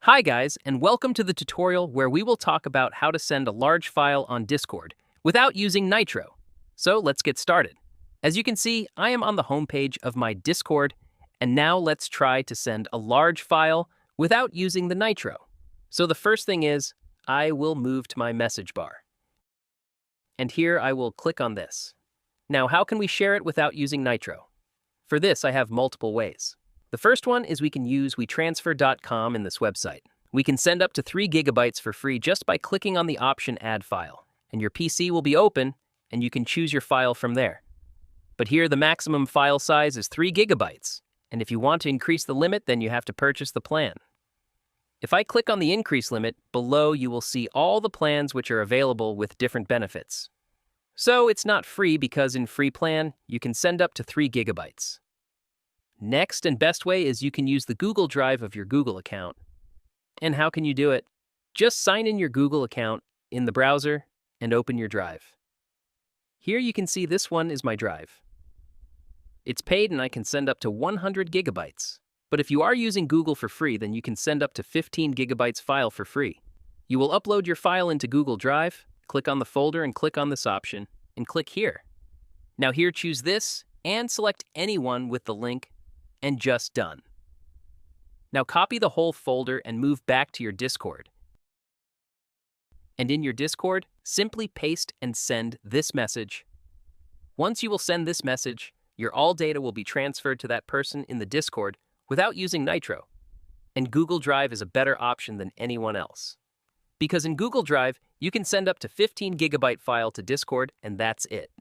Hi guys, and welcome to the tutorial where we will talk about how to send a large file on Discord without using Nitro. So let's get started. As you can see, I am on the homepage of my Discord, and now let's try to send a large file without using the Nitro. So the first thing is, I will move to my message bar. And here I will click on this. Now, how can we share it without using Nitro? For this, I have multiple ways. The first one is we can use WeTransfer.com in this website. We can send up to 3 gigabytes for free just by clicking on the option Add File, and your PC will be open, and you can choose your file from there. But here the maximum file size is 3 gigabytes, and if you want to increase the limit, then you have to purchase the plan. If I click on the increase limit, below you will see all the plans which are available with different benefits. So it's not free because in free plan, you can send up to 3 gigabytes. Next and best way is you can use the Google Drive of your Google account. And how can you do it? Just sign in your Google account in the browser and open your drive. Here you can see this one is my drive. It's paid and I can send up to 100 gigabytes. But if you are using Google for free, then you can send up to 15 gigabytes file for free. You will upload your file into Google Drive, click on the folder and click on this option, and click here. Now here choose this and select any one with the link, and just done. Now copy the whole folder and move back to your Discord. And in your Discord, simply paste and send this message. Once you will send this message, your all data will be transferred to that person in the Discord without using Nitro. And Google Drive is a better option than anyone else. Because in Google Drive, you can send up to 15 gigabyte file to Discord and that's it.